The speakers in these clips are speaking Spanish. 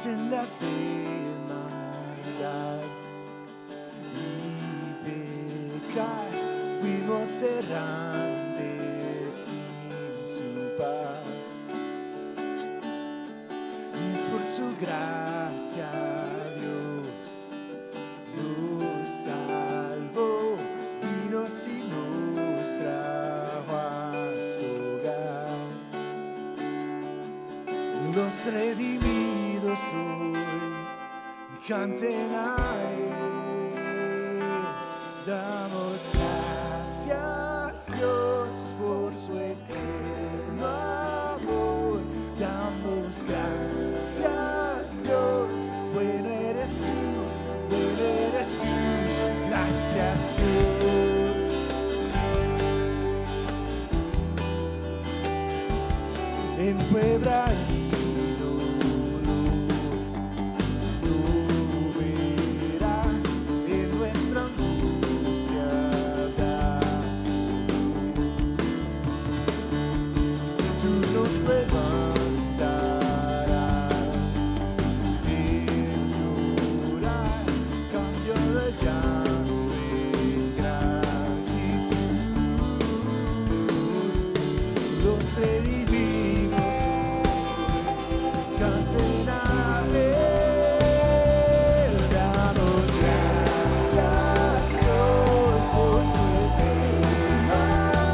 sendas de maldad y pecar, fuimos errantes sin su paz. Y es por su gracia Dios nos salvó, vino y nos trajo a su hogar. Los redimidos hoy canten a Él. Damos gracias Dios por su eterno amor. Damos gracias Dios, bueno eres tú, gracias Dios. En Puebla y dolor, verás en nuestra angustia das luz. Tú nos levantarás de llorar, cambio de llanto en gratitud. Los redimimos hoy, canten a Él. Damos gracias Dios por su eterno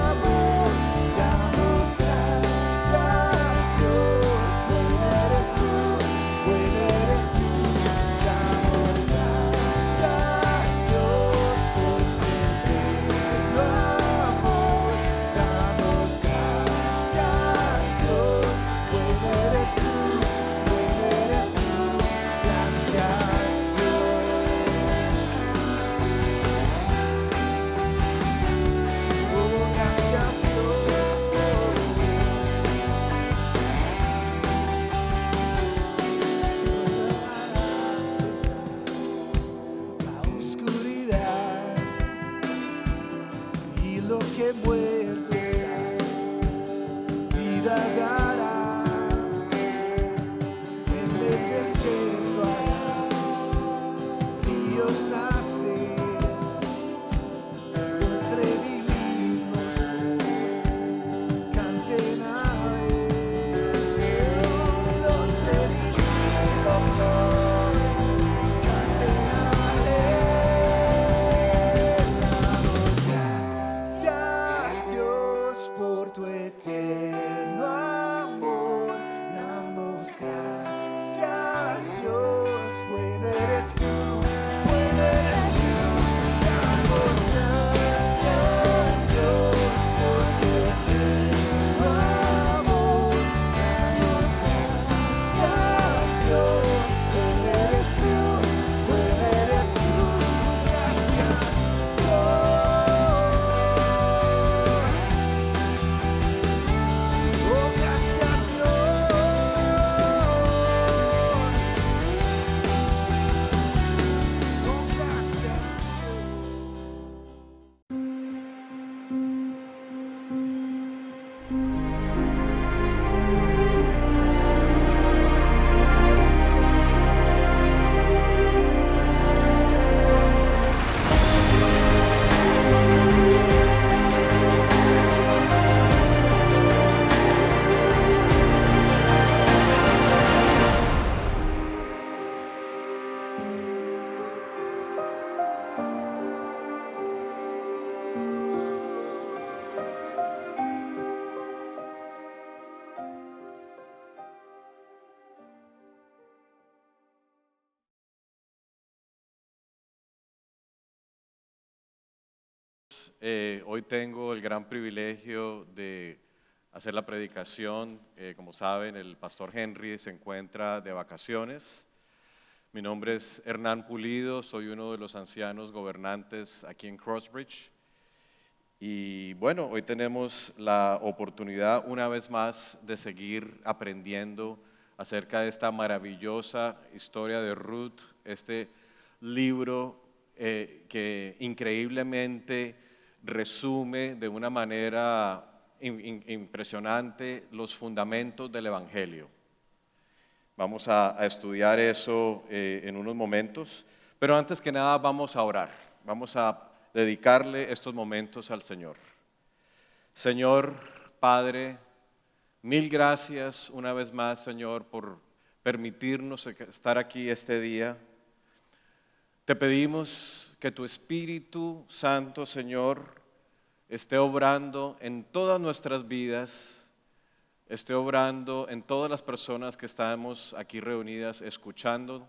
amor. Damos gracias Dios, bueno eres tú, damos gracias Dios por su eterno amor. Damos gracias Dios, bueno eres tú, gracias Dios. Oh, gracias Dios. La oscuridad y lo que muerto está, vida dará. En el desierto harás ríos nacer. Los redimimos hoy, canten a Él. Los redimidos hoy, canten a Él. Damos gracias Dios por tu eterno amor. Damos gracias Dios, bueno eres tú, damos gracias Dios por tu eterno amor. Damos gracias Dios, bueno eres tú, gracias Dios. Oh, gracias Dios. Oh, gracias Hoy tengo el gran privilegio de hacer la predicación. Como saben, el pastor Henry se encuentra de vacaciones. Mi nombre es Hernán Pulido, soy uno de los ancianos gobernantes aquí en Crossbridge. Y bueno, hoy tenemos la oportunidad una vez más de seguir aprendiendo acerca de esta maravillosa historia de Ruth, este libro que increíblemente resume de una manera impresionante los fundamentos del Evangelio. Vamos a estudiar eso en unos momentos, pero antes que nada vamos a orar, vamos a dedicarle estos momentos al Señor. Señor Padre, mil gracias una vez más, Señor, por permitirnos estar aquí este día. Te pedimos que tu Espíritu Santo, Señor, esté obrando en todas nuestras vidas, esté obrando en todas las personas que estamos aquí reunidas escuchando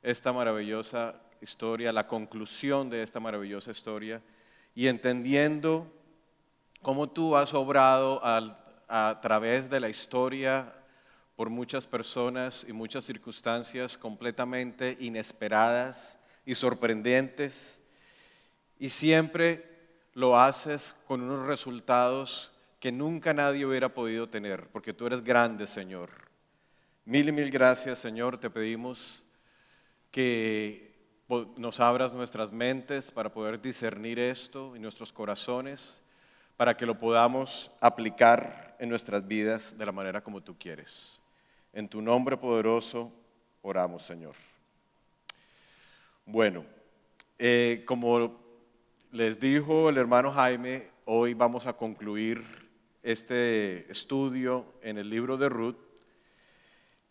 esta maravillosa historia, la conclusión de esta maravillosa historia y entendiendo cómo tú has obrado a través de la historia por muchas personas y muchas circunstancias completamente inesperadas y sorprendentes, y siempre lo haces con unos resultados que nunca nadie hubiera podido tener, porque tú eres grande, Señor. Mil y mil gracias, Señor. Te pedimos que nos abras nuestras mentes para poder discernir esto y nuestros corazones, para que lo podamos aplicar en nuestras vidas de la manera como tú quieres. En tu nombre poderoso oramos, Señor. Bueno, como les dijo el hermano Jaime, hoy vamos a concluir este estudio en el libro de Ruth.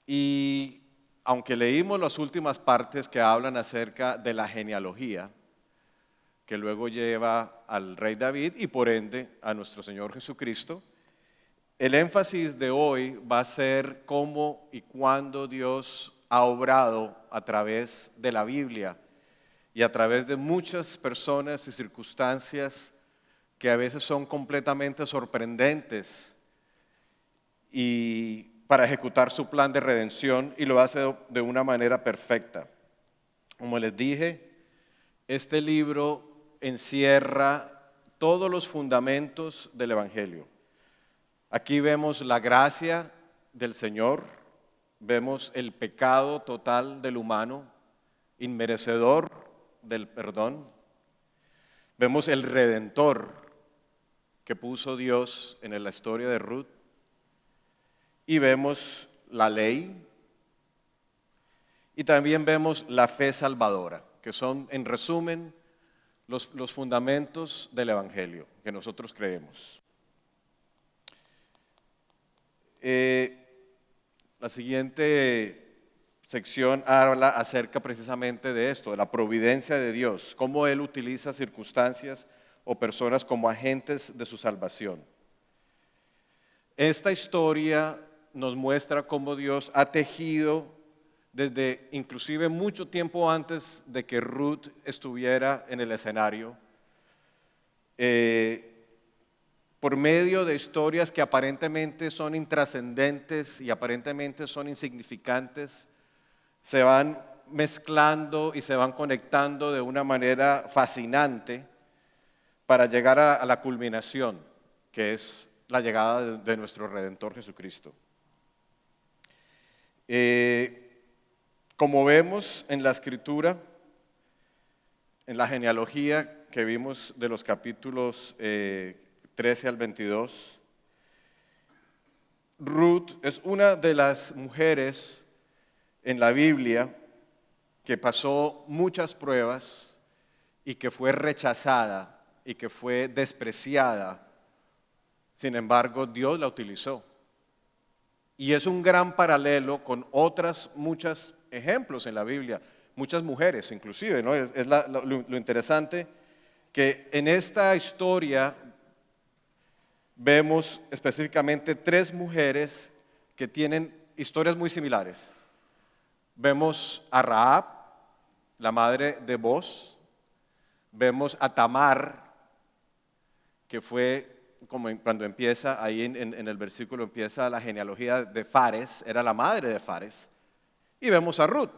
Y aunque leímos las últimas partes que hablan acerca de la genealogía, que luego lleva al rey David y por ende a nuestro Señor Jesucristo, el énfasis de hoy va a ser cómo y cuándo Dios ha obrado a través de la Biblia y a través de muchas personas y circunstancias que a veces son completamente sorprendentes y para ejecutar su plan de redención, y lo hace de una manera perfecta. Como les dije, este libro encierra todos los fundamentos del Evangelio. Aquí vemos la gracia del Señor, vemos el pecado total del humano, inmerecedor del perdón, vemos el Redentor que puso Dios en la historia de Ruth, y vemos la ley, y también vemos la fe salvadora, que son, en resumen, los fundamentos del Evangelio que nosotros creemos. La siguiente sección habla acerca precisamente de esto, de la providencia de Dios, cómo Él utiliza circunstancias o personas como agentes de su salvación. Esta historia nos muestra cómo Dios ha tejido desde inclusive mucho tiempo antes de que Ruth estuviera en el escenario, por medio de historias que aparentemente son intrascendentes y aparentemente son insignificantes, se van mezclando y se van conectando de una manera fascinante para llegar a la culminación, que es la llegada de nuestro Redentor Jesucristo. Como vemos en la Escritura, en la genealogía que vimos de los capítulos 13 al 22, Ruth es una de las mujeres en la Biblia que pasó muchas pruebas y que fue rechazada y que fue despreciada. Sin embargo, Dios la utilizó. Y es un gran paralelo con otras muchos ejemplos en la Biblia, muchas mujeres inclusive, ¿no? Es lo interesante que en esta historia vemos específicamente 3 mujeres que tienen historias muy similares. Vemos a Rahab, la madre de Boz, vemos a Tamar, que fue como cuando empieza ahí en el versículo empieza la genealogía de Fares, era la madre de Fares, y vemos a Ruth.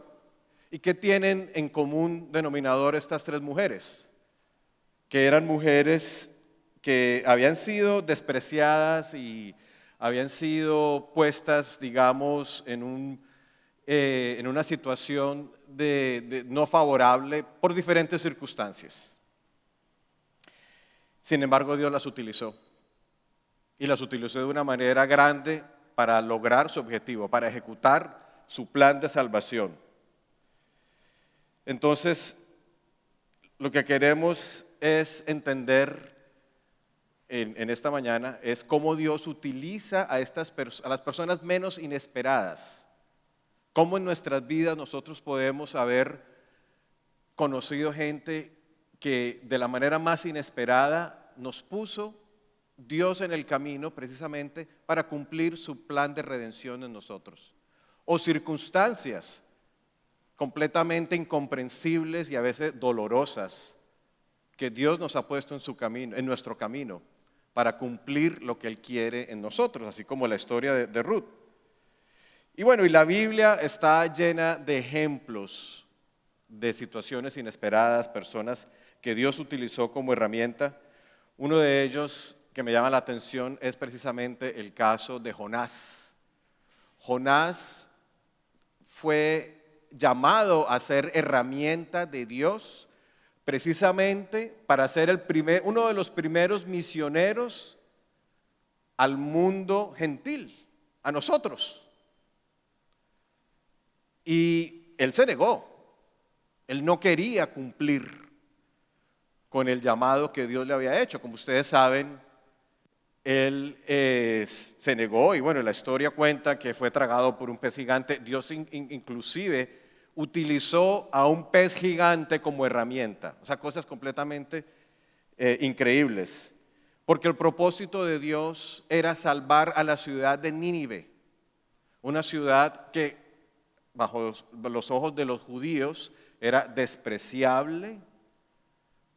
¿Y qué tienen en común denominador estas 3 mujeres? Que eran mujeres que habían sido despreciadas y habían sido puestas, digamos, en una situación de no favorable por diferentes circunstancias. Sin embargo, Dios las utilizó. Y las utilizó de una manera grande para lograr su objetivo, para ejecutar su plan de salvación. Entonces, lo que queremos es entender en esta mañana es cómo Dios utiliza a las personas menos inesperadas. Cómo en nuestras vidas nosotros podemos haber conocido gente que de la manera más inesperada nos puso Dios en el camino precisamente para cumplir su plan de redención en nosotros. O circunstancias completamente incomprensibles y a veces dolorosas que Dios nos ha puesto en su camino, en nuestro camino, para cumplir lo que Él quiere en nosotros, así como la historia de Ruth. Y bueno, y la Biblia está llena de ejemplos de situaciones inesperadas, personas que Dios utilizó como herramienta. Uno de ellos que me llama la atención es precisamente el caso de Jonás. Jonás fue llamado a ser herramienta de Dios precisamente para ser uno de los primeros misioneros al mundo gentil, a nosotros. Y él se negó, él no quería cumplir con el llamado que Dios le había hecho. Como ustedes saben, él se negó y bueno, la historia cuenta que fue tragado por un pez gigante. Dios inclusive utilizó a un pez gigante como herramienta. O sea, cosas completamente increíbles. Porque el propósito de Dios era salvar a la ciudad de Nínive. Una ciudad que bajo los ojos de los judíos era despreciable,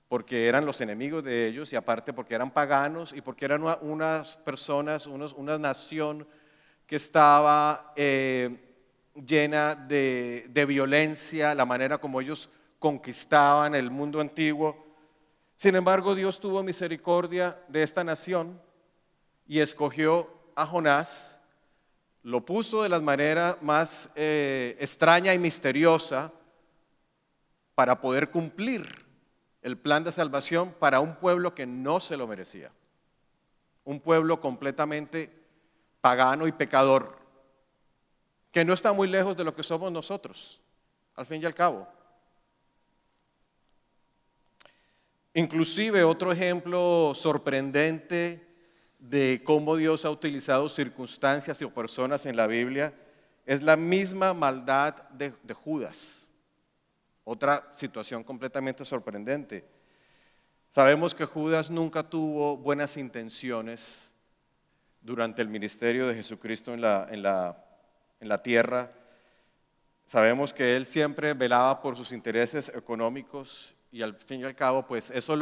porque eran los enemigos de ellos y aparte porque eran paganos y porque eran unas personas, una nación que estaba llena de violencia, la manera como ellos conquistaban el mundo antiguo. Sin embargo, Dios tuvo misericordia de esta nación y escogió a Jonás, lo puso de la manera más extraña y misteriosa para poder cumplir el plan de salvación para un pueblo que no se lo merecía. Un pueblo completamente pagano y pecador, que no está muy lejos de lo que somos nosotros, al fin y al cabo. Inclusive otro ejemplo sorprendente de cómo Dios ha utilizado circunstancias y personas en la Biblia es la misma maldad de Judas. Otra situación completamente sorprendente. Sabemos que Judas nunca tuvo buenas intenciones durante el ministerio de Jesucristo en la tierra. Sabemos que él siempre velaba por sus intereses económicos y al fin y al cabo, pues eso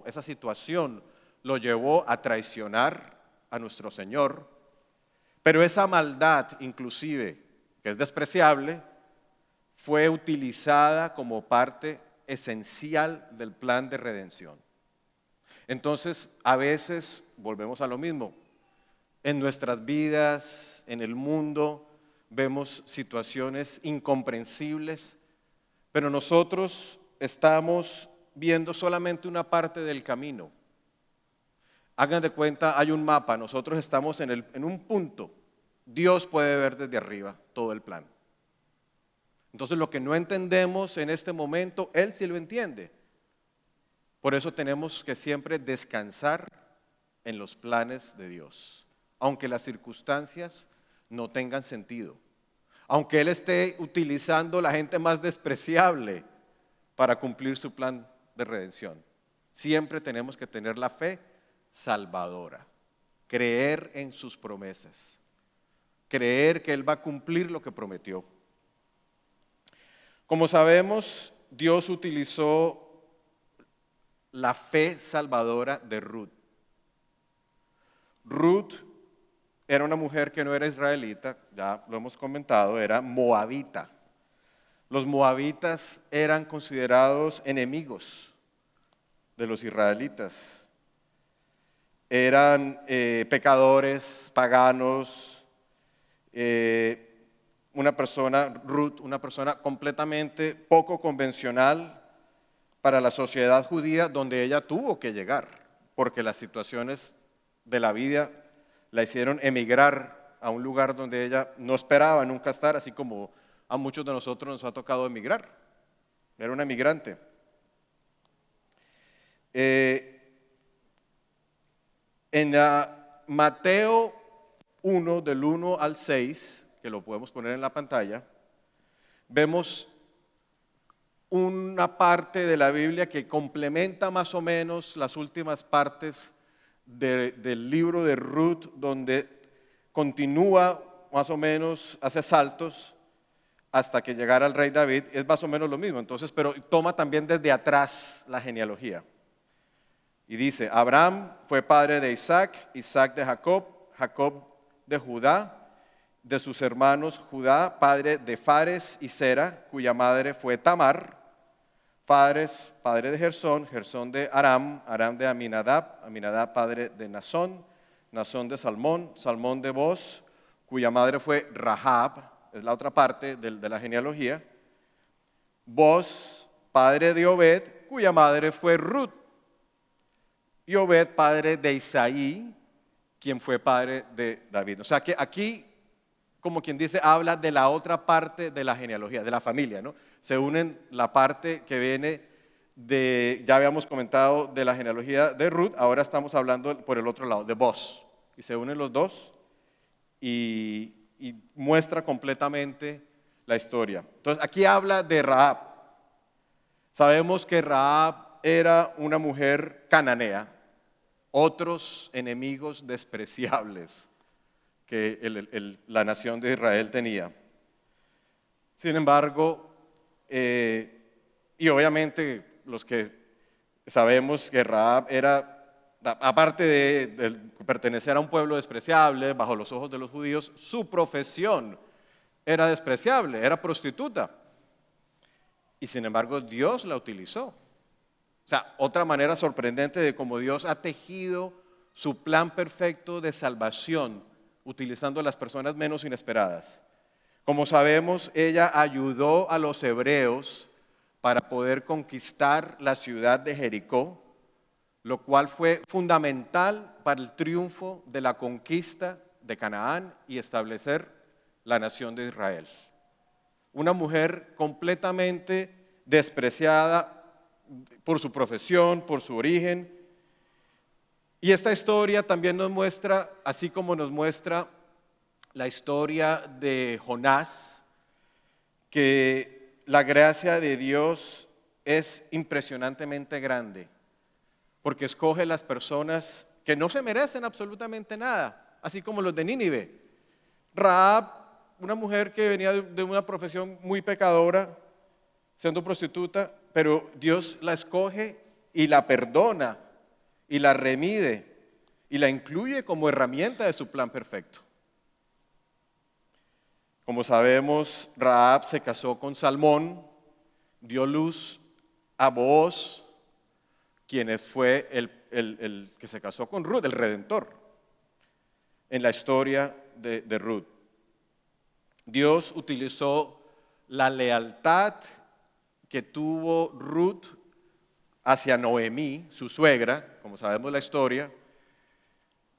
esa situación lo llevó a traicionar a nuestro Señor. Pero esa maldad, inclusive, que es despreciable, fue utilizada como parte esencial del plan de redención. Entonces, a veces, volvemos a lo mismo, en nuestras vidas, en el mundo, vemos situaciones incomprensibles, pero nosotros estamos viendo solamente una parte del camino. Hagan de cuenta, hay un mapa, nosotros estamos en un punto. Dios puede ver desde arriba todo el plan. Entonces lo que no entendemos en este momento, Él sí lo entiende. Por eso tenemos que siempre descansar en los planes de Dios, aunque las circunstancias no tengan sentido, aunque Él esté utilizando la gente más despreciable para cumplir su plan de redención. Siempre tenemos que tener la fe salvadora, creer en sus promesas, creer que Él va a cumplir lo que prometió. Como sabemos, Dios utilizó la fe salvadora de Ruth. Ruth era una mujer que no era israelita, ya lo hemos comentado, era moabita. Los moabitas eran considerados enemigos de los israelitas. Eran pecadores, paganos, Ruth, una persona completamente poco convencional para la sociedad judía donde ella tuvo que llegar, porque las situaciones de la vida la hicieron emigrar a un lugar donde ella no esperaba nunca estar, así como a muchos de nosotros nos ha tocado emigrar. Era una emigrante. Mateo 1, del 1 al 6, que lo podemos poner en la pantalla, vemos una parte de la Biblia que complementa más o menos las últimas partes del libro de Ruth, donde continúa más o menos, hace saltos hasta que llegara al rey David. Es más o menos lo mismo, entonces, pero toma también desde atrás la genealogía. Y dice, Abraham fue padre de Isaac, Isaac de Jacob, Jacob de Judá, de sus hermanos Judá, padre de Fares y Sera, cuya madre fue Tamar, Fares, padre de Gersón, Gersón de Aram, Aram de Aminadab, Aminadab, padre de Nazón, Nazón de Salmón, Salmón de Boz, cuya madre fue Rahab, es la otra parte de la genealogía, Boz, padre de Obed, cuya madre fue Ruth, y Obed, padre de Isaí, quien fue padre de David. O sea que aquí, como quien dice, habla de la otra parte de la genealogía, de la familia, ¿no? Se unen la parte que viene de, ya habíamos comentado, de la genealogía de Ruth, ahora estamos hablando por el otro lado, de Boz. Y se unen los dos y muestra completamente la historia. Entonces, aquí habla de Rahab. Sabemos que Rahab era una mujer cananea, otros enemigos despreciables que la nación de Israel tenía. Sin embargo, y obviamente los que sabemos que Rahab era, aparte de pertenecer a un pueblo despreciable bajo los ojos de los judíos, su profesión era despreciable, era prostituta. Y sin embargo Dios la utilizó. O sea, otra manera sorprendente de cómo Dios ha tejido su plan perfecto de salvación utilizando a las personas menos inesperadas. Como sabemos, ella ayudó a los hebreos para poder conquistar la ciudad de Jericó, lo cual fue fundamental para el triunfo de la conquista de Canaán y establecer la nación de Israel. Una mujer completamente despreciada por su profesión, por su origen. Y esta historia también nos muestra, así como nos muestra la historia de Jonás, que la gracia de Dios es impresionantemente grande, porque escoge las personas que no se merecen absolutamente nada, así como los de Nínive. Rahab, una mujer que venía de una profesión muy pecadora, siendo prostituta, pero Dios la escoge y la perdona y la remide y la incluye como herramienta de su plan perfecto. Como sabemos, Rahab se casó con Salmón, dio luz a Booz, quien fue el que se casó con Ruth, el Redentor, en la historia de Ruth. Dios utilizó la lealtad que tuvo Ruth hacia Noemí, su suegra, como sabemos la historia,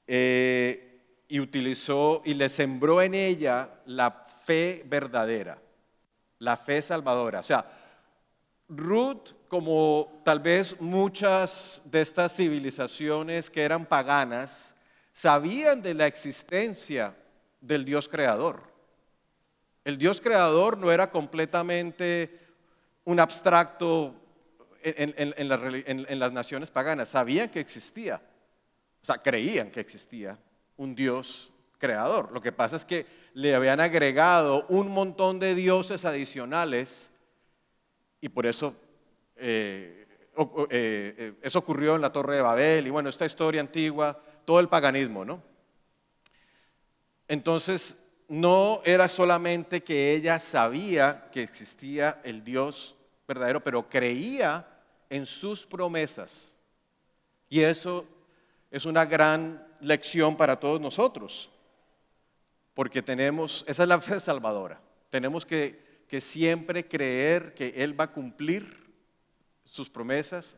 y utilizó y le sembró en ella la fe verdadera, la fe salvadora. O sea, Ruth, como tal vez muchas de estas civilizaciones que eran paganas, sabían de la existencia del Dios creador. El Dios creador no era completamente un abstracto en las naciones paganas, sabían que existía, o sea, creían que existía un Dios creador. Lo que pasa es que le habían agregado un montón de dioses adicionales y por eso eso ocurrió en la Torre de Babel y bueno, esta historia antigua, todo el paganismo, ¿no? Entonces, no era solamente que ella sabía que existía el Dios verdadero, pero creía en sus promesas. Y eso es una gran lección para todos nosotros, porque esa es la fe salvadora. Tenemos que siempre creer que Él va a cumplir sus promesas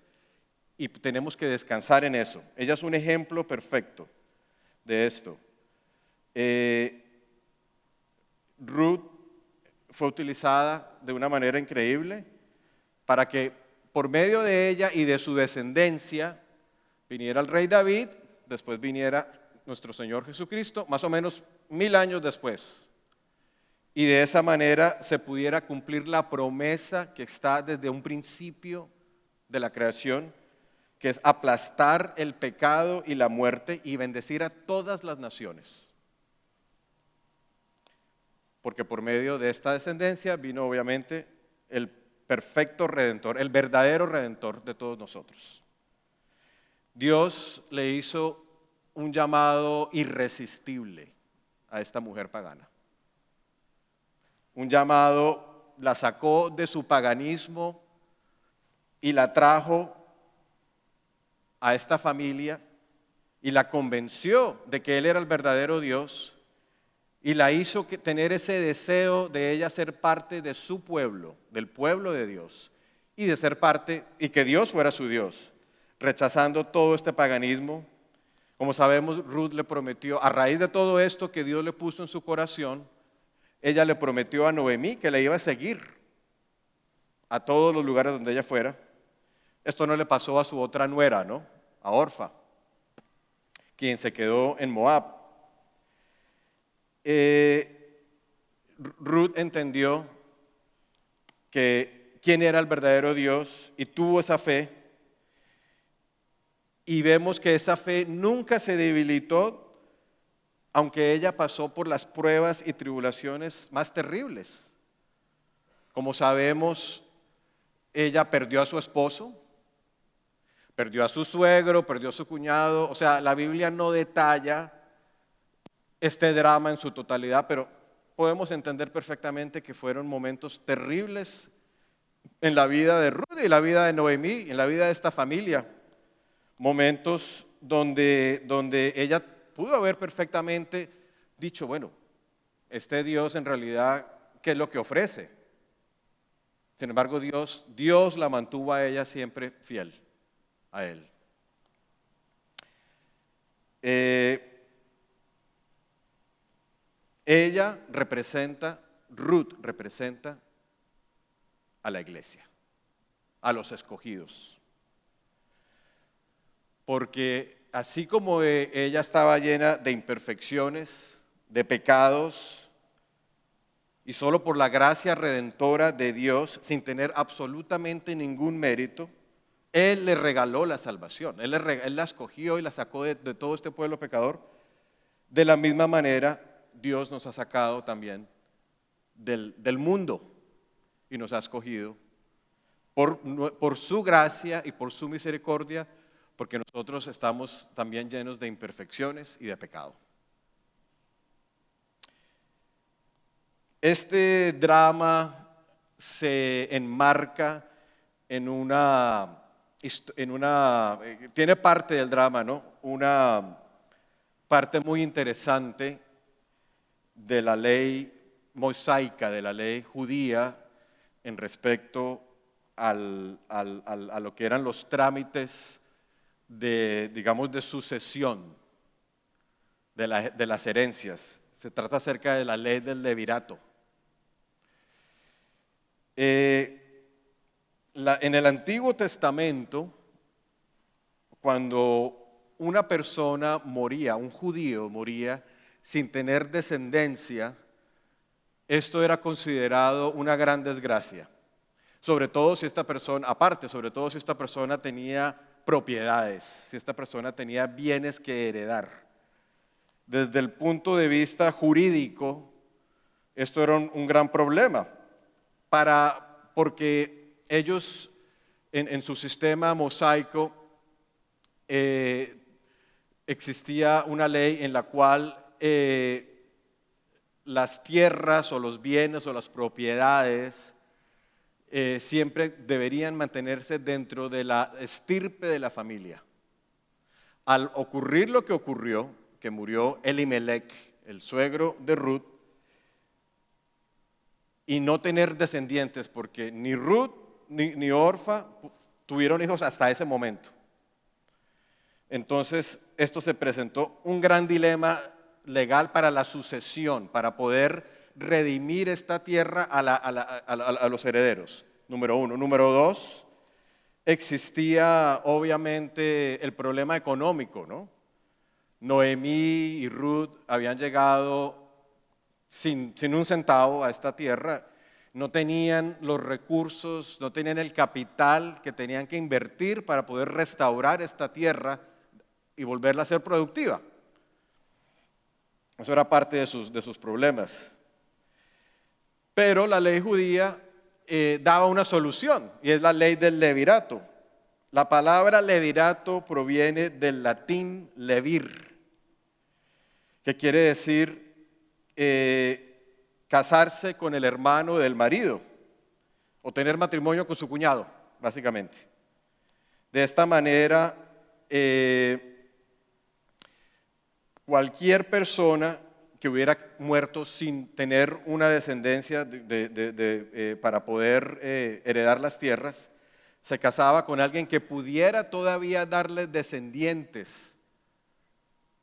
y tenemos que descansar en eso. Ella es un ejemplo perfecto de esto. Ruth fue utilizada de una manera increíble para que por medio de ella y de su descendencia viniera el rey David, después viniera nuestro Señor Jesucristo, más o menos 1000 años después. Y de esa manera se pudiera cumplir la promesa que está desde un principio de la creación, que es aplastar el pecado y la muerte y bendecir a todas las naciones. Porque por medio de esta descendencia vino obviamente el perfecto Redentor, el verdadero Redentor de todos nosotros. Dios le hizo un llamado irresistible a esta mujer pagana. Un llamado, la sacó de su paganismo y la trajo a esta familia y la convenció de que Él era el verdadero Dios y la hizo tener ese deseo de ella ser parte de su pueblo, del pueblo de Dios, y de ser parte, y que Dios fuera su Dios, rechazando todo este paganismo. Como sabemos, Ruth le prometió, a raíz de todo esto que Dios le puso en su corazón, ella le prometió a Noemí que le iba a seguir a todos los lugares donde ella fuera. Esto no le pasó a su otra nuera, ¿no? A Orfa, quien se quedó en Moab. Ruth entendió que quién era el verdadero Dios y tuvo esa fe. Y vemos que esa fe nunca se debilitó, aunque ella pasó por las pruebas y tribulaciones más terribles. Como sabemos, ella perdió a su esposo, perdió a su suegro, perdió a su cuñado. O sea, la Biblia no detalla este drama en su totalidad, pero podemos entender perfectamente que fueron momentos terribles en la vida de Ruth y en la vida de Noemí, en la vida de esta familia. Momentos donde ella pudo haber perfectamente dicho, bueno, este Dios en realidad, ¿qué es lo que ofrece? Sin embargo, Dios la mantuvo a ella siempre fiel a Él. Ruth representa a la iglesia, a los escogidos. Porque así como ella estaba llena de imperfecciones, de pecados, y solo por la gracia redentora de Dios, sin tener absolutamente ningún mérito, Él le regaló la salvación. Él la escogió y la sacó de todo este pueblo pecador. De la misma manera, Dios nos ha sacado también del mundo y nos ha escogido por su gracia y por su misericordia, porque nosotros estamos también llenos de imperfecciones y de pecado. Este drama se enmarca tiene parte del drama, ¿no? Una parte muy interesante de la ley mosaica, de la ley judía, en respecto a lo que eran los trámites de sucesión de las herencias. Se trata acerca de la ley del levirato. En el Antiguo Testamento, cuando una persona moría, un judío moría sin tener descendencia, esto era considerado una gran desgracia. Sobre todo si esta persona tenía propiedades, si esta persona tenía bienes que heredar. Desde el punto de vista jurídico, esto era un gran problema, porque ellos en su sistema mosaico existía una ley en la cual las tierras o los bienes o las propiedades siempre deberían mantenerse dentro de la estirpe de la familia. Al ocurrir lo que ocurrió, que murió Elimelech, el suegro de Ruth, y no tener descendientes, porque ni Ruth ni Orfa tuvieron hijos hasta ese momento. Entonces, esto se presentó un gran dilema legal para la sucesión, para poder redimir esta tierra a los herederos, número uno. Número dos, existía obviamente el problema económico, ¿no? Noemí y Ruth habían llegado sin un centavo a esta tierra, no tenían los recursos, no tenían el capital que tenían que invertir para poder restaurar esta tierra y volverla a ser productiva. Eso era parte de sus problemas. Pero la ley judía daba una solución, y es la ley del levirato. La palabra levirato proviene del latín levir, que quiere decir casarse con el hermano del marido, o tener matrimonio con su cuñado, básicamente. De esta manera, cualquier persona que hubiera muerto sin tener una descendencia para poder heredar las tierras, se casaba con alguien que pudiera todavía darle descendientes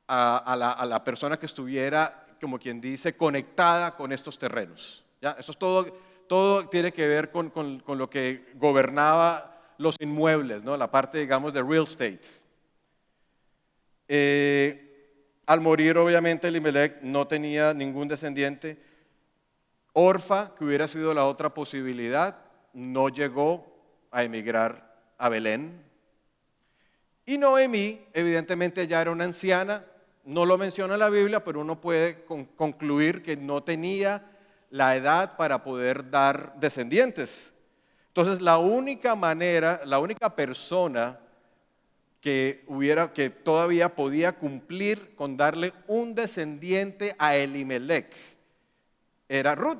a la persona que estuviera, como quien dice, conectada con estos terrenos. ¿Ya? Eso es todo tiene que ver con lo que gobernaba los inmuebles, ¿no? La parte, digamos, de real estate. Al morir, obviamente, Elimelech no tenía ningún descendiente. Orfa, que hubiera sido la otra posibilidad, no llegó a emigrar a Belén. Y Noemí, evidentemente, ya era una anciana. No lo menciona la Biblia, pero uno puede concluir que no tenía la edad para poder dar descendientes. Entonces, la única persona que todavía podía cumplir con darle un descendiente a Elimelech era Ruth.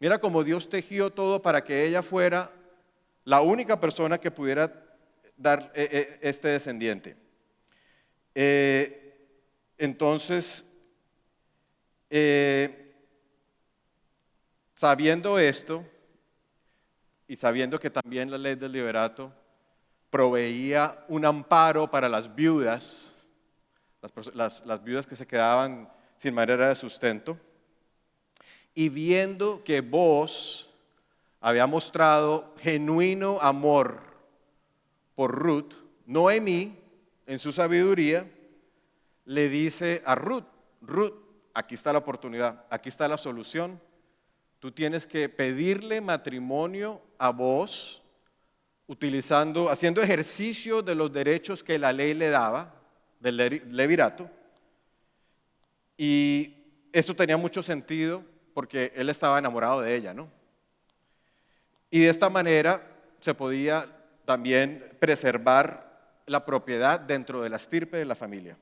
Mira cómo Dios tejió todo para que ella fuera la única persona que pudiera dar este descendiente. Entonces, sabiendo esto, y sabiendo que también la ley del liberato proveía un amparo para las viudas, las viudas que se quedaban sin manera de sustento, y viendo que Booz había mostrado genuino amor por Ruth, Noemí, en su sabiduría, le dice a Ruth, aquí está la oportunidad, aquí está la solución. Tú tienes que pedirle matrimonio a Booz, haciendo ejercicio de los derechos que la ley le daba, del levirato. Y esto tenía mucho sentido porque él estaba enamorado de ella, ¿no? Y de esta manera se podía también preservar la propiedad dentro de la estirpe de la familia.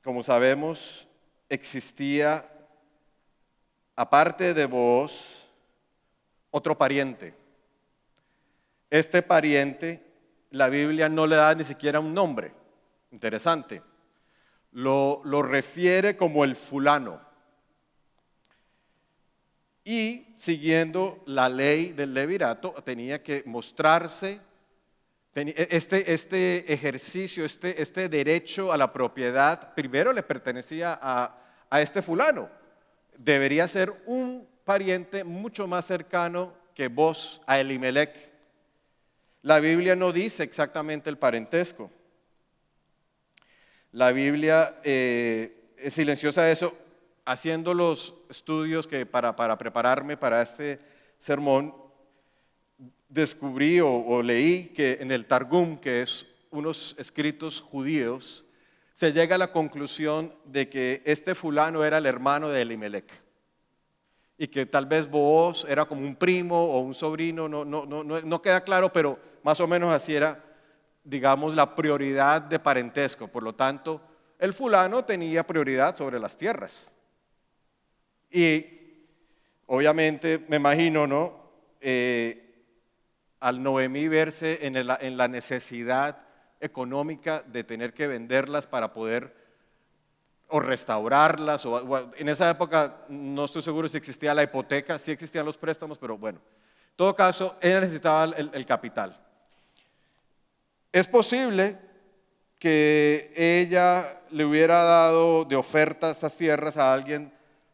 Como sabemos, existía, aparte de Booz, otro pariente. Este pariente, la Biblia no le da ni siquiera un nombre. Interesante. Lo refiere como el fulano. Y siguiendo la ley del levirato, tenía que mostrarse este ejercicio, este derecho a la propiedad, primero le pertenecía a este fulano. Debería ser un pariente mucho más cercano que Booz a Elimelech. La Biblia no dice exactamente el parentesco. La Biblia es silenciosa de eso. Haciendo los estudios que para prepararme para este sermón, descubrí o leí que en el Targum, que es unos escritos judíos, se llega a la conclusión de que este fulano era el hermano de Elimelech y que tal vez Booz era como un primo o un sobrino, no queda claro, pero más o menos así era, digamos, la prioridad de parentesco. Por lo tanto, el fulano tenía prioridad sobre las tierras. Y obviamente, me imagino, ¿no? Al Noemí verse en la necesidad económica de tener que venderlas para poder o restaurarlas, o en esa época no estoy seguro si existía la hipoteca, sí existían los préstamos, pero bueno, en todo caso, ella necesitaba el capital. Es posible que ella le hubiera dado de oferta estas tierras a alguien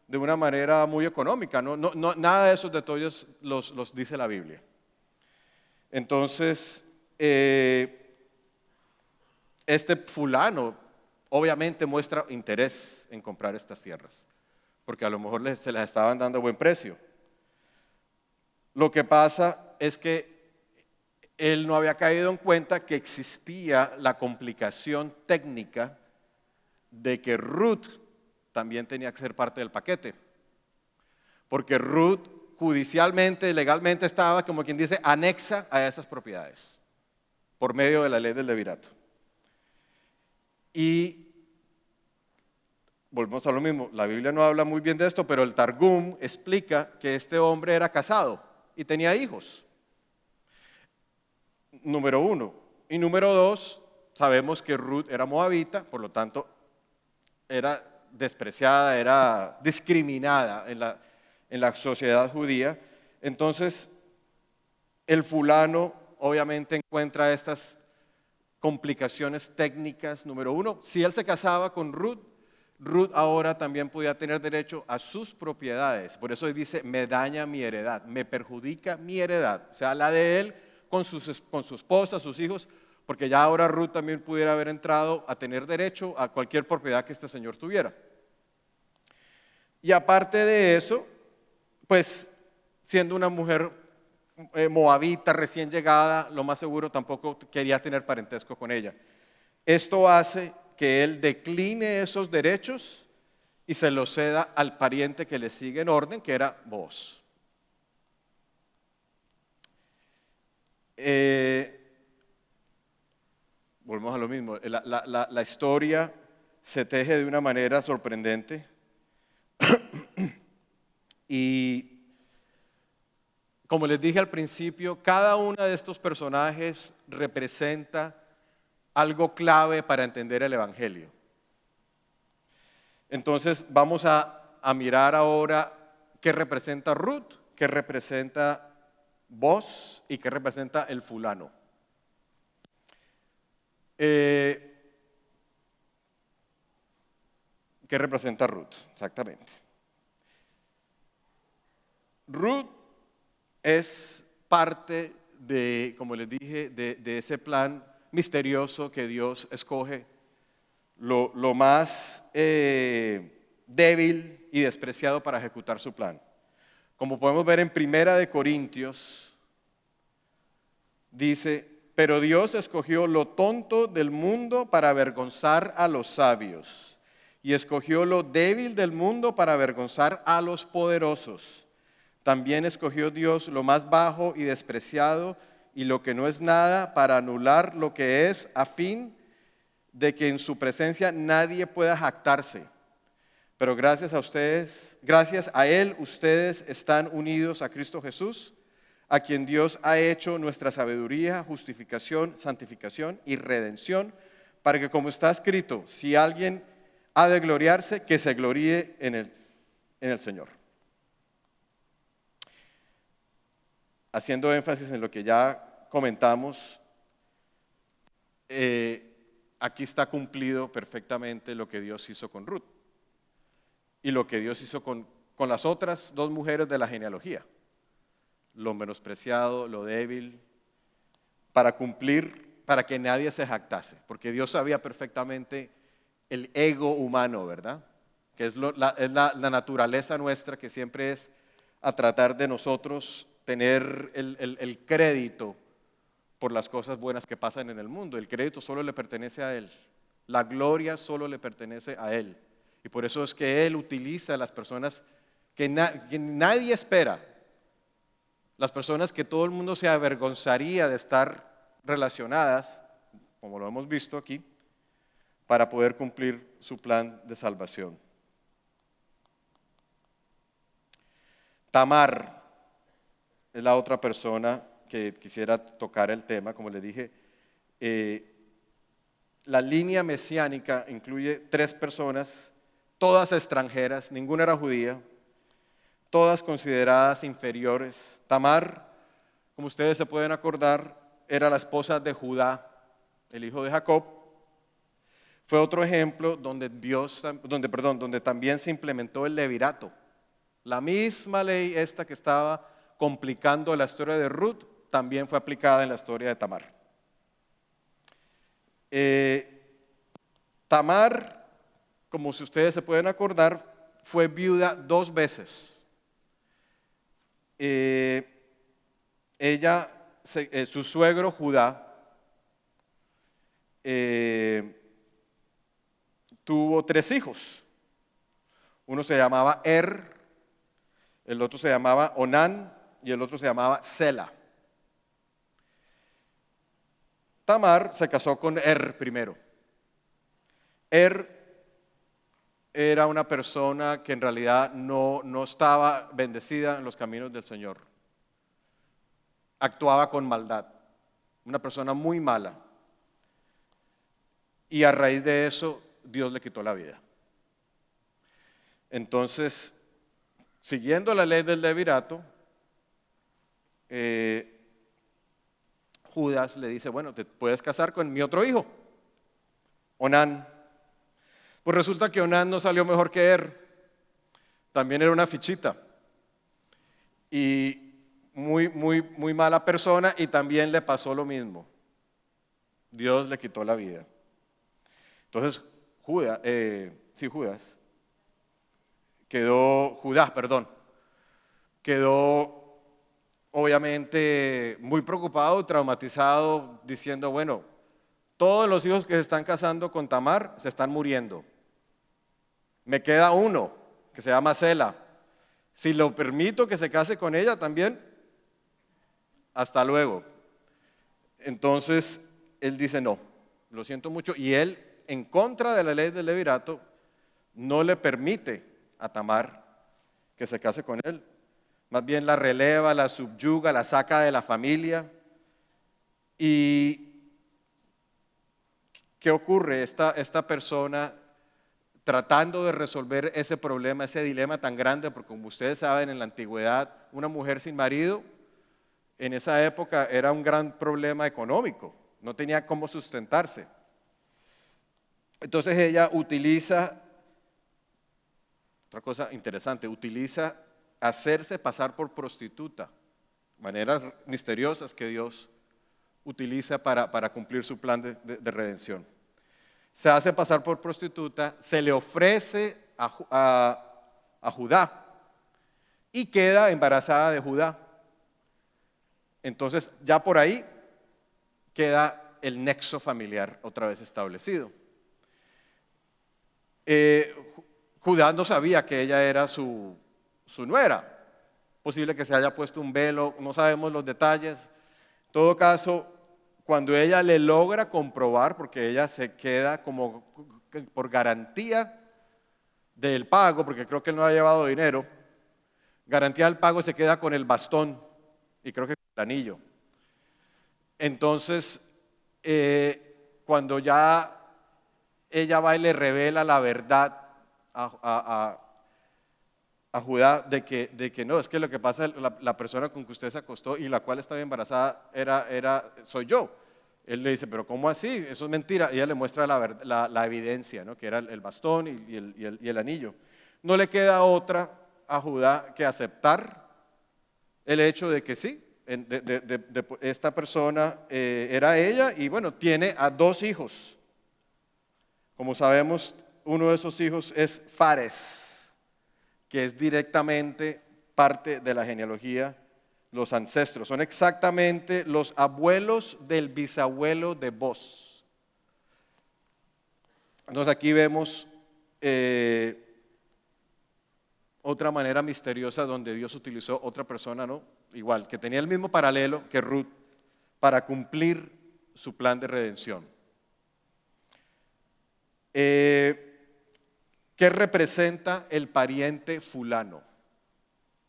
de una manera muy económica. Nada de esos detalles los dice la Biblia. Entonces, este fulano obviamente muestra interés en comprar estas tierras, porque a lo mejor se las estaban dando a buen precio. Lo que pasa es que él no había caído en cuenta que existía la complicación técnica de que Ruth también tenía que ser parte del paquete, porque Ruth judicialmente, legalmente estaba, como quien dice, anexa a esas propiedades por medio de la ley del levirato. Y volvemos a lo mismo, la Biblia no habla muy bien de esto, pero el Targum explica que este hombre era casado y tenía hijos. Número uno. Y número dos, sabemos que Ruth era moabita, por lo tanto, era despreciada, era discriminada en la sociedad judía. Entonces, el fulano obviamente encuentra estas complicaciones técnicas. Número uno, si él se casaba con Ruth, Ruth ahora también podía tener derecho a sus propiedades. Por eso dice, me daña mi heredad, me perjudica mi heredad. O sea, la de él con su esposa, sus hijos, porque ya ahora Ruth también pudiera haber entrado a tener derecho a cualquier propiedad que este señor tuviera. Y aparte de eso, pues siendo una mujer moabita recién llegada, lo más seguro tampoco quería tener parentesco con ella. Esto hace que él decline esos derechos y se los ceda al pariente que le sigue en orden, que era Booz. Volvemos a lo mismo, la historia se teje de una manera sorprendente y como les dije al principio, cada uno de estos personajes representa algo clave para entender el Evangelio. Entonces vamos a mirar ahora qué representa Ruth, qué representa Booz y qué representa el fulano. ¿Qué representa Ruth? Exactamente. Ruth es parte de, como les dije, de ese plan misterioso que Dios escoge, lo más débil y despreciado para ejecutar su plan. Como podemos ver en Primera de Corintios, dice, pero Dios escogió lo tonto del mundo para avergonzar a los sabios, y escogió lo débil del mundo para avergonzar a los poderosos. También escogió Dios lo más bajo y despreciado y lo que no es nada para anular lo que es, a fin de que en su presencia nadie pueda jactarse. Pero gracias a ustedes, gracias a Él, ustedes están unidos a Cristo Jesús, a quien Dios ha hecho nuestra sabiduría, justificación, santificación y redención, para que, como está escrito, si alguien ha de gloriarse, que se gloríe en el Señor. Haciendo énfasis en lo que ya comentamos, aquí está cumplido perfectamente lo que Dios hizo con Ruth y lo que Dios hizo con las otras dos mujeres de la genealogía, lo menospreciado, lo débil, para cumplir, para que nadie se jactase, porque Dios sabía perfectamente el ego humano, ¿verdad? Que es la naturaleza nuestra, que siempre es a tratar de nosotros tener el crédito por las cosas buenas que pasan en el mundo. El crédito solo le pertenece a Él. La gloria solo le pertenece a Él. Y por eso es que Él utiliza a las personas que nadie espera, las personas que todo el mundo se avergonzaría de estar relacionadas, como lo hemos visto aquí, para poder cumplir su plan de salvación. Tamar es la otra persona que quisiera tocar el tema. Como les dije, la línea mesiánica incluye 3 personas, todas extranjeras, ninguna era judía, todas consideradas inferiores. Tamar, como ustedes se pueden acordar, era la esposa de Judá, el hijo de Jacob, fue otro ejemplo donde donde también se implementó el levirato. La misma ley esta que estaba complicando la historia de Ruth también fue aplicada en la historia de Tamar. Tamar, como si ustedes se pueden acordar, fue viuda 2 veces. Su suegro Judá tuvo 3 hijos. Uno se llamaba el otro se llamaba Onán y el otro se llamaba Sela. Tamar se casó con primero. Era una persona que en realidad no estaba bendecida en los caminos del Señor. Actuaba con maldad, una persona muy mala. Y a raíz de eso, Dios le quitó la vida. Entonces, siguiendo la ley del levirato, Judas le dice, bueno, te puedes casar con mi otro hijo, Onán. Pues resulta que Onán no salió mejor que también era una fichita y muy mala persona, y también le pasó lo mismo. Dios le quitó la vida. Entonces Judas quedó obviamente muy preocupado, traumatizado, diciendo, bueno, todos los hijos que se están casando con Tamar se están muriendo. Me queda uno, que se llama Sela. Si lo permito que se case con ella también, hasta luego. Entonces, él dice, no, lo siento mucho. Y él, en contra de la ley del levirato, no le permite a Tamar que se case con él. Más bien la releva, la subyuga, la saca de la familia. ¿Y qué ocurre? Esta persona, tratando de resolver ese problema, ese dilema tan grande, porque como ustedes saben, en la antigüedad, una mujer sin marido, en esa época era un gran problema económico, no tenía cómo sustentarse. Entonces ella utiliza, otra cosa interesante, utiliza hacerse pasar por prostituta, maneras misteriosas que Dios utiliza para cumplir su plan de redención. Se hace pasar por prostituta, se le ofrece a Judá y queda embarazada de Judá. Entonces ya por ahí queda el nexo familiar otra vez establecido. Judá no sabía que ella era su nuera. Posible que se haya puesto un velo, no sabemos los detalles. En todo caso, cuando ella le logra comprobar, porque ella se queda como por garantía del pago, porque creo que él no ha llevado dinero, garantía del pago, se queda con el bastón y creo que con el anillo. Entonces, cuando ya ella va y le revela la verdad a Judá de que no, es que lo que pasa, la persona con que usted se acostó y la cual estaba embarazada soy yo. Él le dice, pero ¿cómo así? Eso es mentira. Y ella le muestra la evidencia, ¿no? Que era el bastón y el anillo. No le queda otra a Judá que aceptar el hecho de que sí, esta persona era ella, y bueno, tiene a 2 hijos. Como sabemos, uno de esos hijos es Fares, que es directamente parte de la genealogía, los ancestros. Son exactamente los abuelos del bisabuelo de Boz. Entonces aquí vemos otra manera misteriosa donde Dios utilizó otra persona, ¿no? Igual, que tenía el mismo paralelo que Ruth para cumplir su plan de redención. ¿Qué representa el pariente fulano?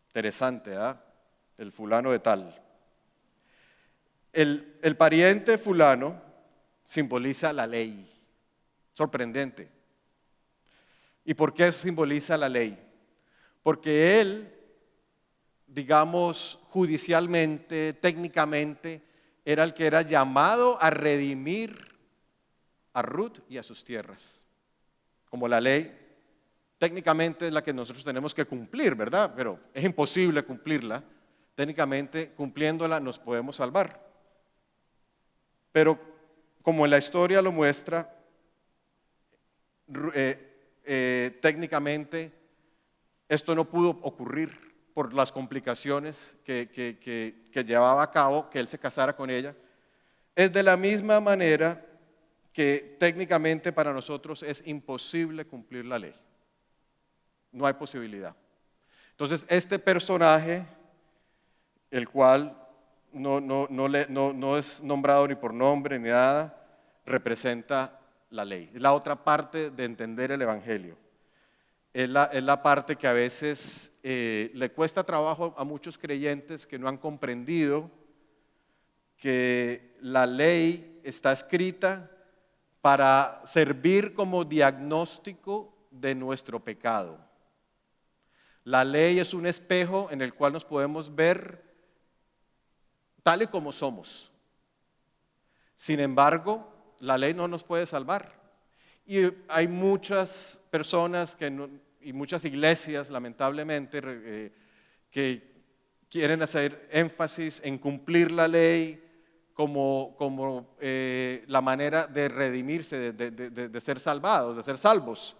Interesante, ¿ah? El fulano de tal. El pariente fulano simboliza la ley. Sorprendente. ¿Y por qué simboliza la ley? Porque él, digamos, judicialmente, técnicamente, era el que era llamado a redimir a Ruth y a sus tierras. Como la ley técnicamente es la que nosotros tenemos que cumplir, ¿verdad? Pero es imposible cumplirla. Técnicamente, cumpliéndola, nos podemos salvar. Pero como la historia lo muestra, técnicamente esto no pudo ocurrir por las complicaciones que llevaba a cabo que él se casara con ella. Es de la misma manera que técnicamente para nosotros es imposible cumplir la ley. No hay posibilidad. Entonces, este personaje, el cual no es nombrado ni por nombre ni nada, representa la ley. Es la otra parte de entender el Evangelio. Es la parte que a veces le cuesta trabajo a muchos creyentes que no han comprendido que la ley está escrita para servir como diagnóstico de nuestro pecado. La ley es un espejo en el cual nos podemos ver tal y como somos. Sin embargo, la ley no nos puede salvar. Y hay muchas personas y muchas iglesias, lamentablemente, que quieren hacer énfasis en cumplir la ley como la manera de redimirse, de ser salvados, de ser salvos.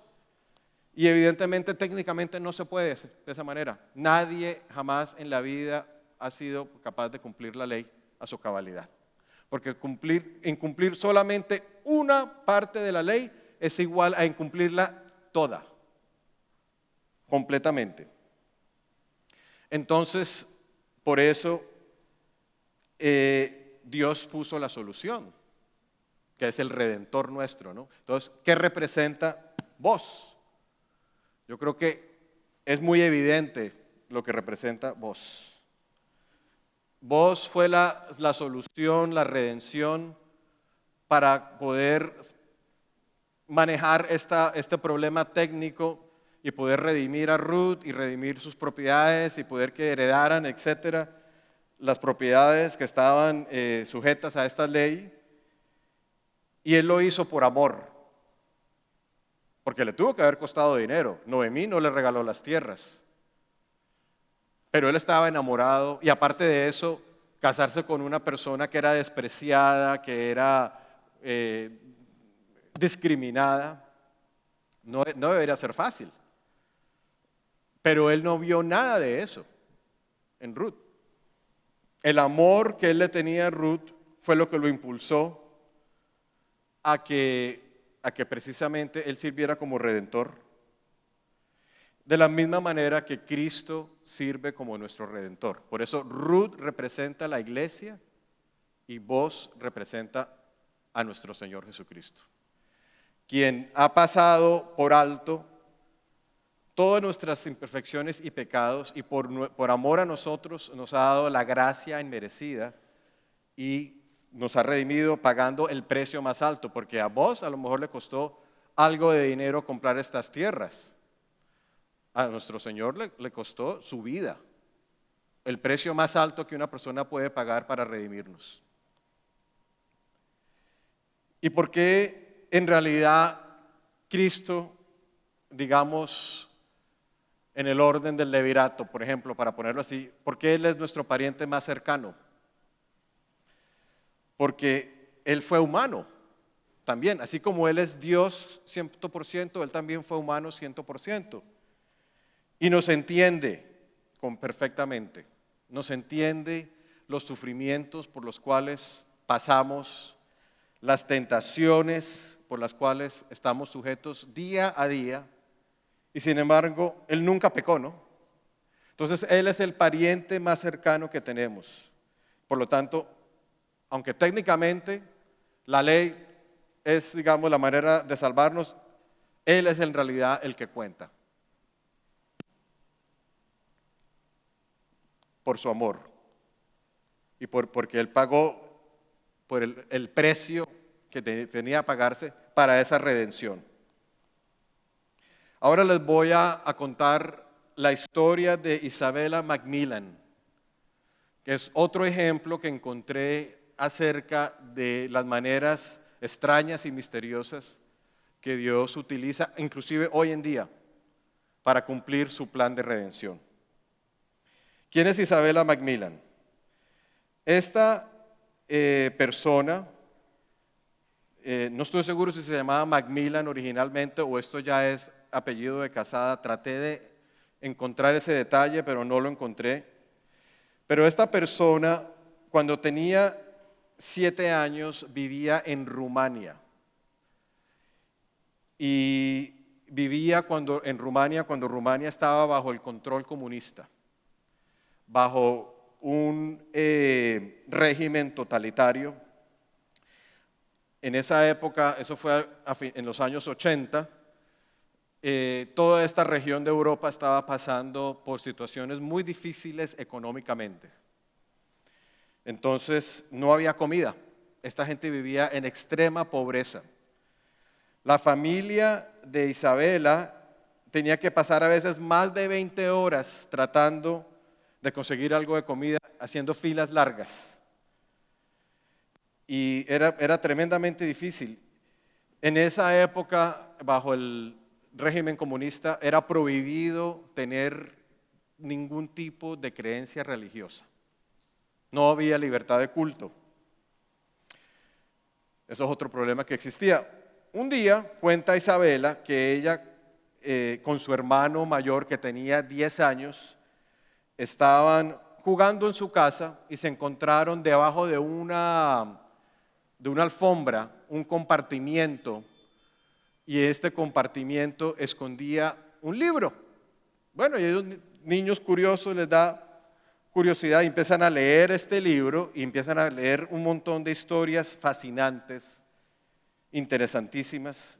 Y evidentemente, técnicamente no se puede de esa manera. Nadie jamás en la vida ha sido capaz de cumplir la ley a su cabalidad. Porque incumplir solamente una parte de la ley es igual a incumplirla toda, completamente. Entonces, por eso Dios puso la solución, que es el Redentor nuestro, ¿no? Entonces, ¿qué representa vos? Yo creo que es muy evidente lo que representa vos. Vos fue la solución, la redención para poder manejar este problema técnico y poder redimir a Ruth y redimir sus propiedades y poder que heredaran, etcétera, las propiedades que estaban sujetas a esta ley. Y él lo hizo por amor, porque le tuvo que haber costado dinero. Noemí no le regaló las tierras, pero él estaba enamorado y aparte de eso, casarse con una persona que era despreciada, que era discriminada, no debería ser fácil. Pero él no vio nada de eso en Ruth. El amor que él le tenía a Ruth fue lo que lo impulsó a que precisamente él sirviera como redentor. De la misma manera que Cristo sirve como nuestro redentor. Por eso Ruth representa a la iglesia y vos representa a nuestro Señor Jesucristo, quien ha pasado por alto todas nuestras imperfecciones y pecados y por amor a nosotros nos ha dado la gracia inmerecida y nos ha redimido pagando el precio más alto, porque a vos a lo mejor le costó algo de dinero comprar estas tierras. A nuestro Señor le costó su vida, el precio más alto que una persona puede pagar para redimirnos. ¿Y por qué en realidad Cristo, digamos, en el orden del levirato, por ejemplo, para ponerlo así, por qué Él es nuestro pariente más cercano? Porque Él fue humano también, así como Él es Dios 100%, Él también fue humano 100%. Y nos entiende perfectamente, nos entiende los sufrimientos por los cuales pasamos, las tentaciones por las cuales estamos sujetos día a día, y sin embargo, Él nunca pecó, ¿no? Entonces, Él es el pariente más cercano que tenemos. Por lo tanto, aunque técnicamente la ley es, digamos, la manera de salvarnos, Él es en realidad el que cuenta. Por su amor y porque Él pagó por el precio que tenía que pagarse para esa redención. Ahora les voy a contar la historia de Isabella Macmillan, que es otro ejemplo que encontré acerca de las maneras extrañas y misteriosas que Dios utiliza, inclusive hoy en día, para cumplir su plan de redención. ¿Quién es Isabella Macmillan? Esta persona, no estoy seguro si se llamaba Macmillan originalmente o esto ya es apellido de casada, traté de encontrar ese detalle, pero no lo encontré. Pero esta persona, cuando tenía 7 años, vivía en Rumania. Y vivía en Rumania cuando Rumania estaba bajo el control comunista, bajo un régimen totalitario. En esa época, eso fue en los años 80, toda esta región de Europa estaba pasando por situaciones muy difíciles económicamente. Entonces no había comida, esta gente vivía en extrema pobreza. La familia de Isabella tenía que pasar a veces más de 20 horas tratando de conseguir algo de comida, haciendo filas largas. Y era tremendamente difícil. En esa época, bajo el régimen comunista, era prohibido tener ningún tipo de creencia religiosa. No había libertad de culto. Eso es otro problema que existía. Un día cuenta Isabella que ella, con su hermano mayor que tenía 10 años, estaban jugando en su casa y se encontraron debajo de una alfombra, un compartimiento, y este compartimiento escondía un libro. Bueno, y a ellos niños curiosos les da curiosidad y empiezan a leer este libro y empiezan a leer un montón de historias fascinantes, interesantísimas.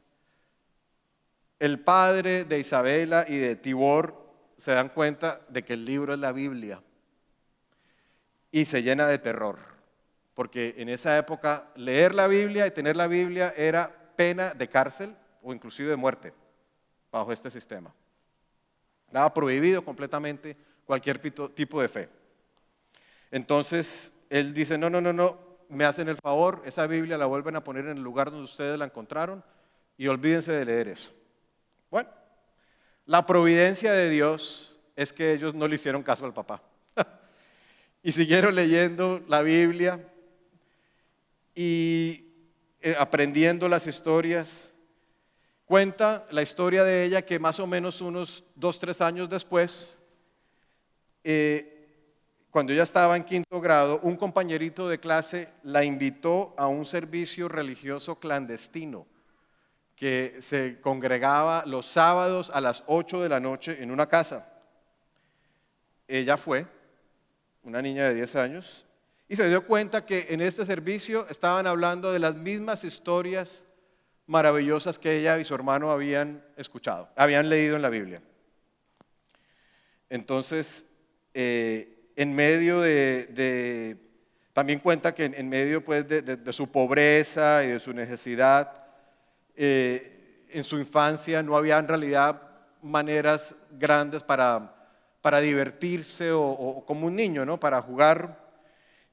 El padre de Isabella y de Tibor se dan cuenta de que el libro es la Biblia y se llena de terror, porque en esa época leer la Biblia y tener la Biblia era pena de cárcel o inclusive de muerte bajo este sistema. Estaba prohibido completamente cualquier tipo de fe. Entonces él dice, no, me hacen el favor, esa Biblia la vuelven a poner en el lugar donde ustedes la encontraron y olvídense de leer eso. Bueno, la providencia de Dios es que ellos no le hicieron caso al papá y siguieron leyendo la Biblia y aprendiendo las historias. Cuenta la historia de ella que más o menos unos 2-3 años después, cuando ella estaba en 5º grado, un compañerito de clase la invitó a un servicio religioso clandestino que se congregaba los sábados a las 8 de la noche en una casa. Ella fue, una niña de 10 años, y se dio cuenta que en este servicio estaban hablando de las mismas historias maravillosas que ella y su hermano habían escuchado, habían leído en la Biblia. Entonces, en medio también cuenta que en medio pues, de su pobreza y de su necesidad, en su infancia no había en realidad maneras grandes para divertirse o como un niño, ¿no? Para jugar.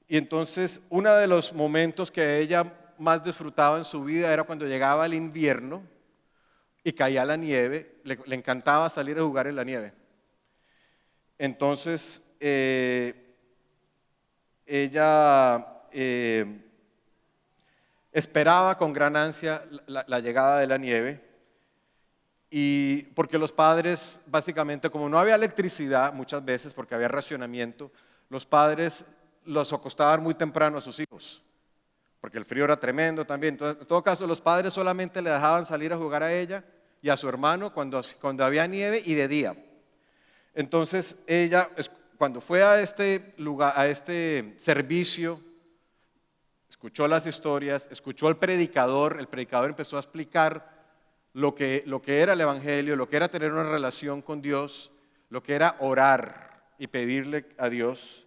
Y entonces uno de los momentos que ella más disfrutaba en su vida era cuando llegaba el invierno y caía la nieve, le encantaba salir a jugar en la nieve. Entonces ella esperaba con gran ansia la llegada de la nieve, y porque los padres básicamente, como no había electricidad muchas veces porque había racionamiento, los padres los acostaban muy temprano a sus hijos, porque el frío era tremendo también. Entonces, en todo caso, los padres solamente le dejaban salir a jugar a ella y a su hermano cuando había nieve y de día. Entonces ella, cuando fue a este lugar, a este servicio, escuchó las historias, escuchó al predicador. El predicador empezó a explicar lo que era el evangelio, lo que era tener una relación con Dios, lo que era orar y pedirle a Dios.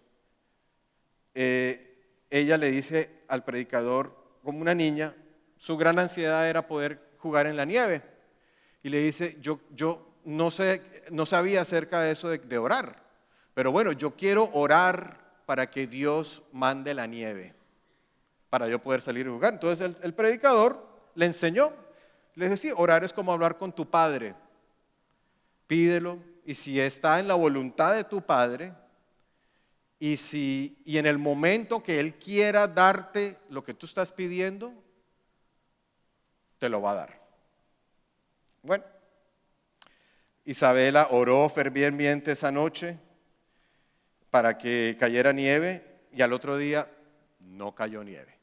Ella le dice al predicador, como una niña, su gran ansiedad era poder jugar en la nieve. Y le dice, yo no sabía acerca de eso de orar, pero bueno, yo quiero orar para que Dios mande la nieve, para yo poder salir y jugar. Entonces el predicador le enseñó, le dijo, sí, orar es como hablar con tu padre, pídelo, y si está en la voluntad de tu padre, y en el momento que él quiera darte lo que tú estás pidiendo, te lo va a dar. Bueno, Isabela oró fervientemente esa noche para que cayera nieve y al otro día no cayó nieve.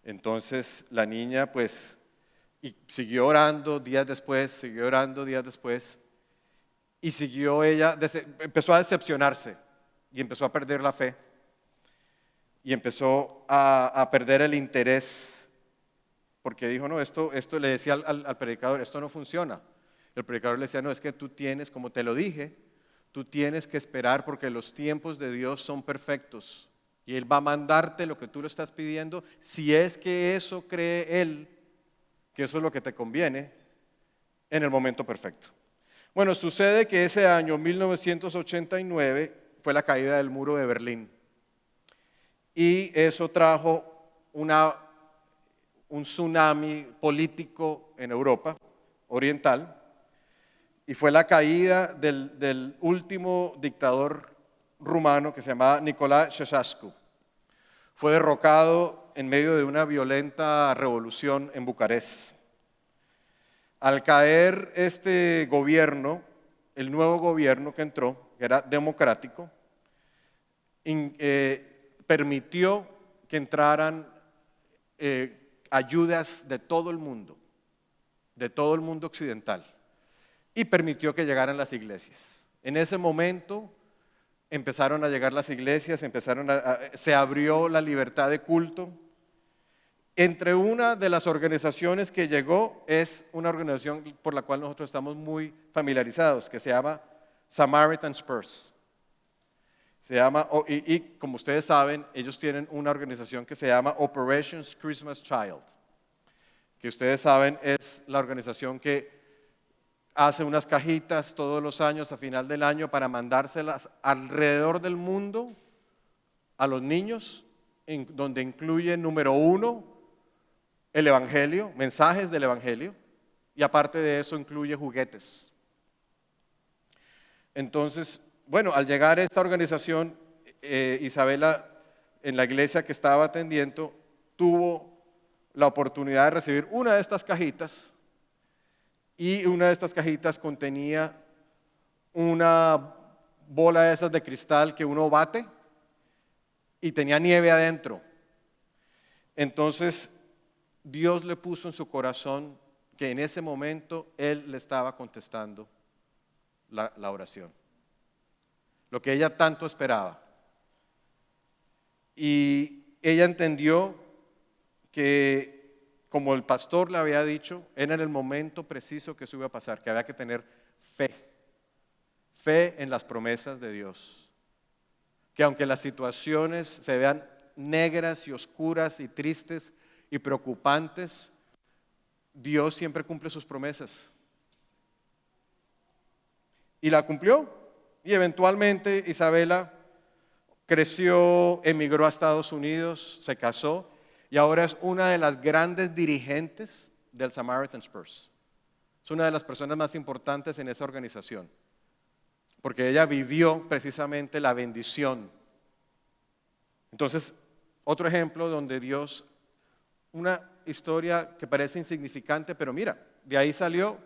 Entonces la niña pues y siguió orando días después, siguió orando días después y siguió ella, empezó a decepcionarse y empezó a perder la fe y empezó a perder el interés porque dijo, no, esto le decía al predicador, esto no funciona. El predicador le decía, no, es que tú tienes, como te lo dije, tú tienes que esperar porque los tiempos de Dios son perfectos y Él va a mandarte lo que tú le estás pidiendo si es que eso cree Él, que eso es lo que te conviene en el momento perfecto. Bueno, sucede que ese año, 1989, fue la caída del muro de Berlín y eso trajo un tsunami político en Europa oriental. Y fue la caída del último dictador rumano que se llamaba Nicolae Ceausescu. Fue derrocado en medio de una violenta revolución en Bucarest. Al caer este gobierno, el nuevo gobierno que entró, que era democrático, permitió que entraran ayudas de todo el mundo occidental. Y permitió que llegaran las iglesias. En ese momento empezaron a llegar las iglesias, se abrió la libertad de culto. Entre una de las organizaciones que llegó es una organización por la cual nosotros estamos muy familiarizados, que se llama Samaritan's Purse. Y como ustedes saben, ellos tienen una organización que se llama Operations Christmas Child, que ustedes saben es la organización que hace unas cajitas todos los años a final del año para mandárselas alrededor del mundo a los niños, donde incluye, número 1, el Evangelio, mensajes del Evangelio, y aparte de eso incluye juguetes. Entonces, bueno, al llegar a esta organización, Isabela, en la iglesia que estaba atendiendo, tuvo la oportunidad de recibir una de estas cajitas. Y una de estas cajitas contenía una bola de esas de cristal que uno bate y tenía nieve adentro. Entonces Dios le puso en su corazón que en ese momento Él le estaba contestando la oración, lo que ella tanto esperaba. Y ella entendió que, como el pastor le había dicho, era en el momento preciso que eso iba a pasar, que había que tener fe en las promesas de Dios. Que aunque las situaciones se vean negras y oscuras y tristes y preocupantes, Dios siempre cumple sus promesas. Y la cumplió, y eventualmente Isabela creció, emigró a Estados Unidos, se casó, y ahora es una de las grandes dirigentes del Samaritan's Purse. Es una de las personas más importantes en esa organización, porque ella vivió precisamente la bendición. Entonces, otro ejemplo donde Dios, una historia que parece insignificante, pero mira, de ahí salió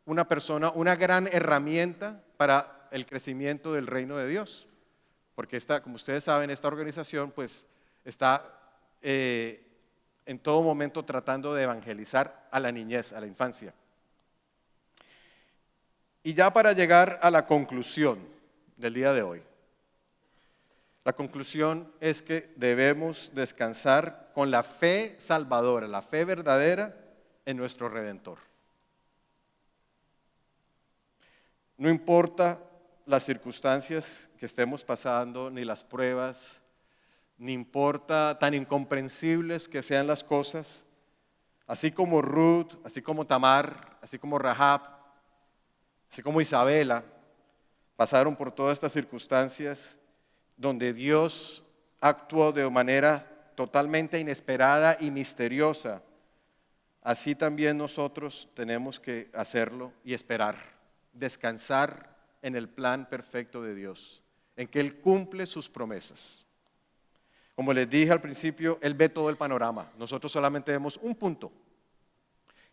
una persona, una gran herramienta para el crecimiento del reino de Dios. Porque como ustedes saben, esta organización pues está en todo momento tratando de evangelizar a la niñez, a la infancia. Y ya para llegar a la conclusión del día de hoy, la conclusión es que debemos descansar con la fe salvadora, la fe verdadera en nuestro Redentor. No importa las circunstancias que estemos pasando, ni las pruebas, ni importa tan incomprensibles que sean las cosas, así como Ruth, así como Tamar, así como Rahab, así como Isabela, pasaron por todas estas circunstancias donde Dios actuó de manera totalmente inesperada y misteriosa, así también nosotros tenemos que hacerlo y esperar, descansar en el plan perfecto de Dios, en que Él cumple sus promesas. Como les dije al principio, Él ve todo el panorama, nosotros solamente vemos un punto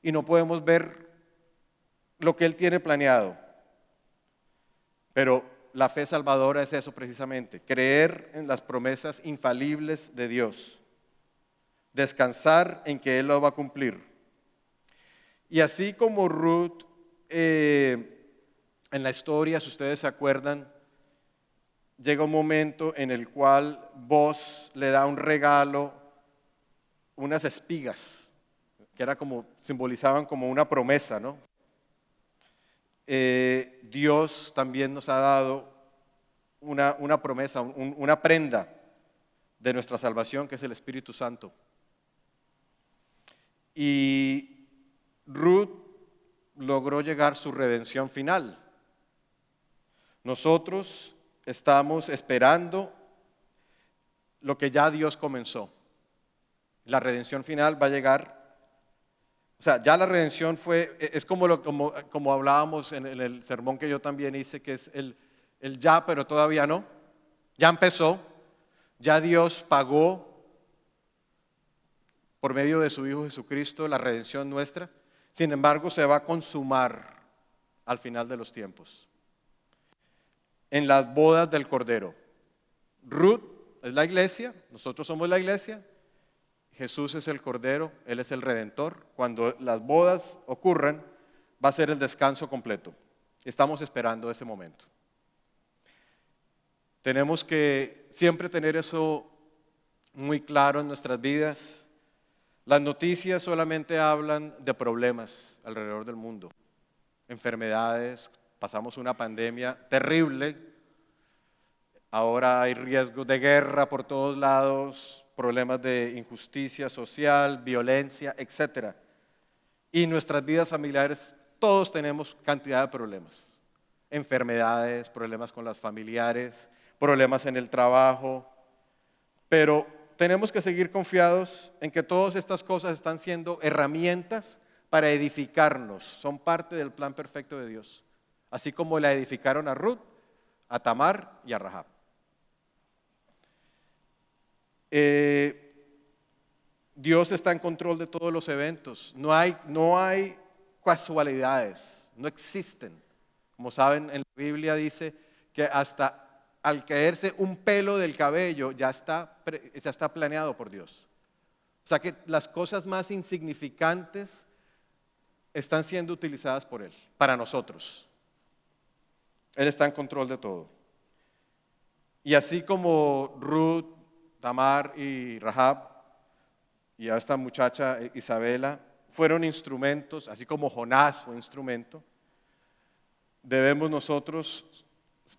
y no podemos ver lo que Él tiene planeado. Pero la fe salvadora es eso precisamente, creer en las promesas infalibles de Dios, descansar en que Él lo va a cumplir. Y así como Ruth, en la historia, si ustedes se acuerdan, llega un momento en el cual Boaz le da un regalo, unas espigas, que era como, simbolizaban como una promesa, ¿no? Dios también nos ha dado una promesa, una prenda de nuestra salvación, que es el Espíritu Santo. Y Ruth logró llegar a su redención final. Nosotros estamos esperando lo que ya Dios comenzó. La redención final va a llegar. O sea, ya la redención es como hablábamos en el sermón que yo también hice, que es el ya, pero todavía no. Ya empezó, ya Dios pagó por medio de su Hijo Jesucristo la redención nuestra. Sin embargo, se va a consumar al final de los tiempos, en las bodas del Cordero. Ruth es la iglesia, nosotros somos la iglesia, Jesús es el Cordero, Él es el Redentor. Cuando las bodas ocurran, va a ser el descanso completo. Estamos esperando ese momento. Tenemos que siempre tener eso muy claro en nuestras vidas. Las noticias solamente hablan de problemas alrededor del mundo, enfermedades, pasamos una pandemia terrible, ahora hay riesgos de guerra por todos lados, problemas de injusticia social, violencia, etc. Y en nuestras vidas familiares todos tenemos cantidad de problemas, enfermedades, problemas con las familiares, problemas en el trabajo, pero tenemos que seguir confiados en que todas estas cosas están siendo herramientas para edificarnos, son parte del plan perfecto de Dios, así como la edificaron a Ruth, a Tamar y a Rahab. Dios está en control de todos los eventos, no hay casualidades, no existen. Como saben, en la Biblia dice que hasta al caerse un pelo del cabello ya está planeado por Dios. O sea que las cosas más insignificantes están siendo utilizadas por Él, para nosotros. Él está en control de todo. Y así como Ruth, Tamar y Rahab, y a esta muchacha Isabela, fueron instrumentos, así como Jonás fue instrumento, debemos nosotros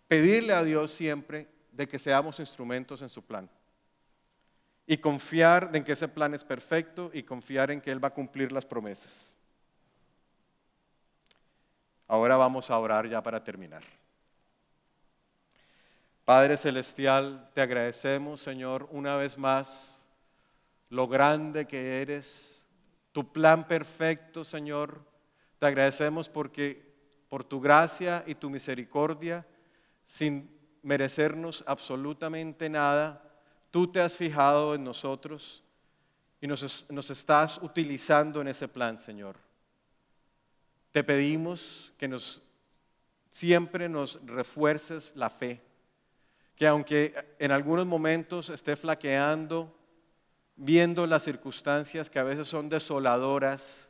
pedirle a Dios siempre de que seamos instrumentos en su plan. Y confiar en que ese plan es perfecto y confiar en que Él va a cumplir las promesas. Ahora vamos a orar ya para terminar. Padre Celestial, te agradecemos, Señor, una vez más, lo grande que eres, tu plan perfecto, Señor. Te agradecemos porque por tu gracia y tu misericordia, sin merecernos absolutamente nada, tú te has fijado en nosotros y nos estás utilizando en ese plan, Señor. Te pedimos que siempre nos refuerces la fe, que aunque en algunos momentos esté flaqueando, viendo las circunstancias que a veces son desoladoras,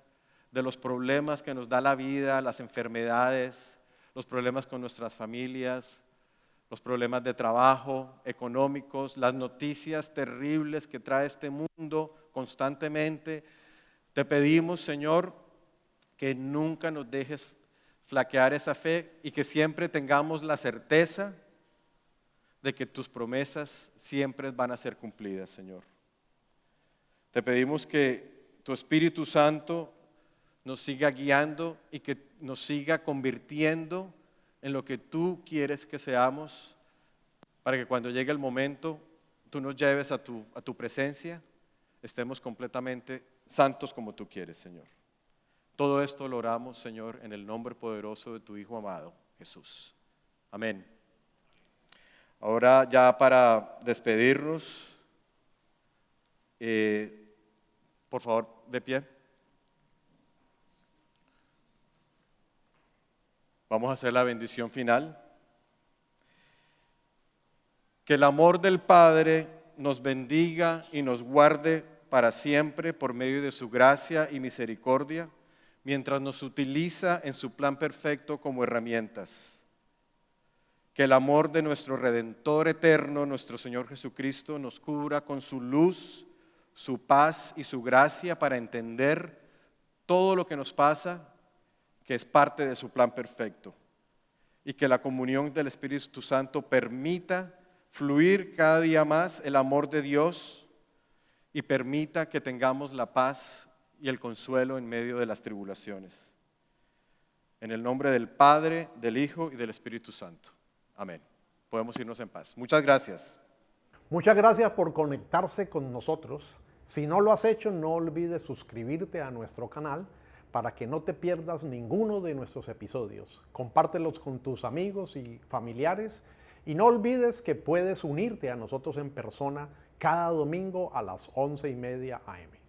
de los problemas que nos da la vida, las enfermedades, los problemas con nuestras familias, los problemas de trabajo, económicos, las noticias terribles que trae este mundo constantemente. Te pedimos, Señor, que nunca nos dejes flaquear esa fe y que siempre tengamos la certeza de que tus promesas siempre van a ser cumplidas, Señor. Te pedimos que tu Espíritu Santo nos siga guiando y que nos siga convirtiendo en lo que tú quieres que seamos, para que cuando llegue el momento tú nos lleves a tu presencia, estemos completamente santos como tú quieres, Señor. Todo esto lo oramos, Señor, en el nombre poderoso de tu Hijo amado, Jesús. Amén. Ahora ya para despedirnos, por favor, de pie. Vamos a hacer la bendición final. Que el amor del Padre nos bendiga y nos guarde para siempre por medio de su gracia y misericordia, mientras nos utiliza en su plan perfecto como herramientas. Que el amor de nuestro Redentor eterno, nuestro Señor Jesucristo, nos cubra con su luz, su paz y su gracia para entender todo lo que nos pasa, que es parte de su plan perfecto. Y que la comunión del Espíritu Santo permita fluir cada día más el amor de Dios y permita que tengamos la paz y el consuelo en medio de las tribulaciones. En el nombre del Padre, del Hijo y del Espíritu Santo. Amén. Podemos irnos en paz. Muchas gracias. Muchas gracias por conectarse con nosotros. Si no lo has hecho, no olvides suscribirte a nuestro canal para que no te pierdas ninguno de nuestros episodios. Compártelos con tus amigos y familiares y no olvides que puedes unirte a nosotros en persona cada domingo a las 11:30 a.m.